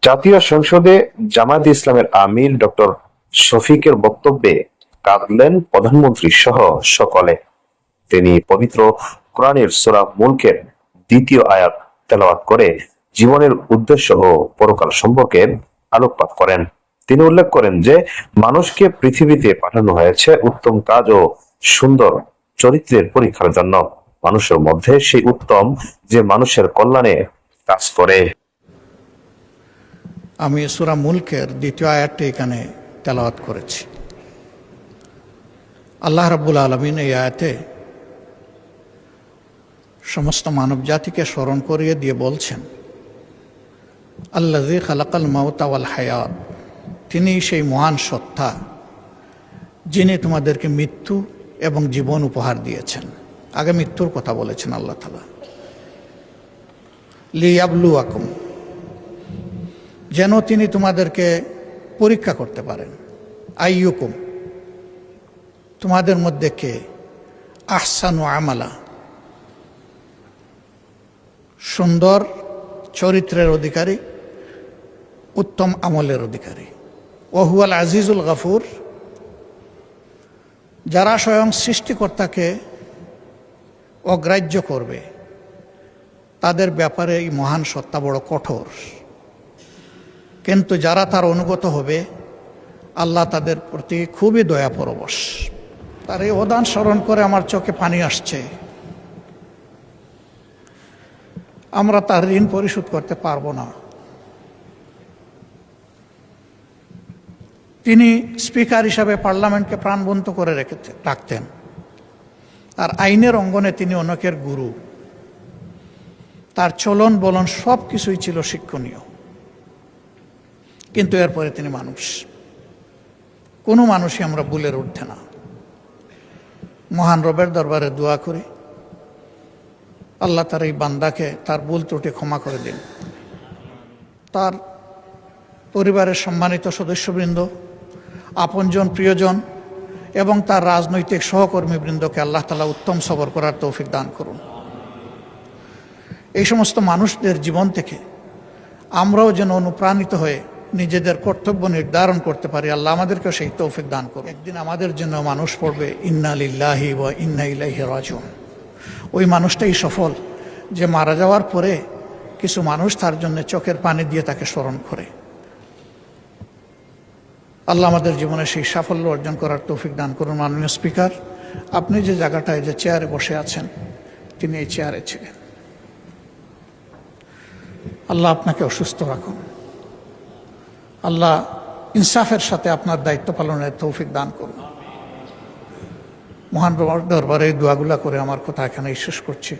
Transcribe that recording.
জাতীয় সংসদে জামায়াতে ইসলামের আমির ডক্টর শফিকের বক্তব্যে কাঁদলেন প্রধানমন্ত্রী সহ সকলে। তিনি পবিত্র কোরআনের সূরা মুলকের ২য় আয়াত তেলাওয়াত করে জীবনের উদ্দেশ্য ও পরকাল সম্পর্কে আলোকপাত করেন। তিনি উল্লেখ করেন যে মানুষকে পৃথিবীতে পাঠানো হয়েছে উত্তম কাজ ও সুন্দর চরিত্রের পরীক্ষার জন্য। মানুষের মধ্যে সেই উত্তম যে মানুষের কল্যাণে কাজ করে। আমি সূরা মুলকের ২য় আয়াতটি এখানে তেলাওয়াত করেছি। আল্লাহ রাব্বুল আলামিন এই আয়াতে সমস্ত মানব জাতিকে স্মরণ করিয়ে দিয়ে বলছেন, আল্লাযী খালাকাল মাউতা ওয়াল হায়াত, তিনি সেই মহান সত্তা যিনি তোমাদেরকে মৃত্যু এবং জীবন উপহার দিয়েছেন। আগে মৃত্যুর কথা বলেছেন আল্লাহ তাআলা, লিয়াবলুয়াকুম, যেন তিনি তোমাদেরকে পরীক্ষা করতে পারেন। আইয়ুকুম, তোমাদের মধ্যে কে আহসানু আমালা, সুন্দর চরিত্রের অধিকারী, উত্তম আমলের অধিকারী। ওহুয়াল আজিজুল গাফুর, যারা স্বয়ং সৃষ্টিকর্তাকে অগ্রাহ্য করবে তাদের ব্যাপারে এই মহান সত্তা বড় কঠোর, কিন্তু যারা তার অনুগত হবে আল্লাহ তাদের প্রতি খুবই দয়াপরবশ। তার এই অবদান স্মরণ করে আমার চোখে পানি আসছে। আমরা তার ঋণ পরিশোধ করতে পারবো না। তিনি স্পিকার হিসাবে পার্লামেন্টকে প্রাণবন্ত করে রাখতেন, আর আইনের অঙ্গনে তিনি অনেকের গুরু। তার চলন বলন সব কিছুই ছিল শিক্ষণীয়, কিন্তু এরপরে তিনি মানুষ। কোনো মানুষই আমরা ভুলের ঊর্ধ্বে না। মহান রবের দরবারে দোয়া করি আল্লাহ তার এই বান্দাকে তার ভুল ত্রুটি ক্ষমা করে দিন। তার পরিবারের সম্মানিত সদস্যবৃন্দ, আপনজন, প্রিয়জন এবং তার রাজনৈতিক সহকর্মীবৃন্দকে আল্লাহ তাআলা উত্তম সবর করার তৌফিক দান করুন। এই সমস্ত মানুষদের জীবন থেকে আমরাও যেন অনুপ্রাণিত হয়ে নিজেদের কর্তব্য নির্ধারণ করতে পারি। আল্লাহ আমাদেরকেও সেই তৌফিক দান করুন। একদিন আমাদের জন্য মানুষ পড়বে ইন্না লিল্লাহি ওয়া ইন্না ইলাইহি রাজিউন। ওই মানুষটাই সফল যে মারা যাওয়ার পরে কিছু মানুষ তার জন্য চোখের পানি দিয়ে তাকে স্মরণ করে। আল্লাহ আমাদের জীবনে সেই সাফল্য অর্জন করার তৌফিক দান করুন। মাননীয় স্পিকার, আপনি যে জায়গাটায় যে চেয়ারে বসে আছেন, তিনি এই চেয়ারে ছিলেন। আল্লাহ আপনাকে অসুস্থ রাখুন। আল্লাহ ইনসাফের সাথে আপনার দায়িত্ব পালনের তৌফিক দান করুন। মহান দরবারে এই দোয়াগুলা করে আমার কথা এখানেই শেষ করছি।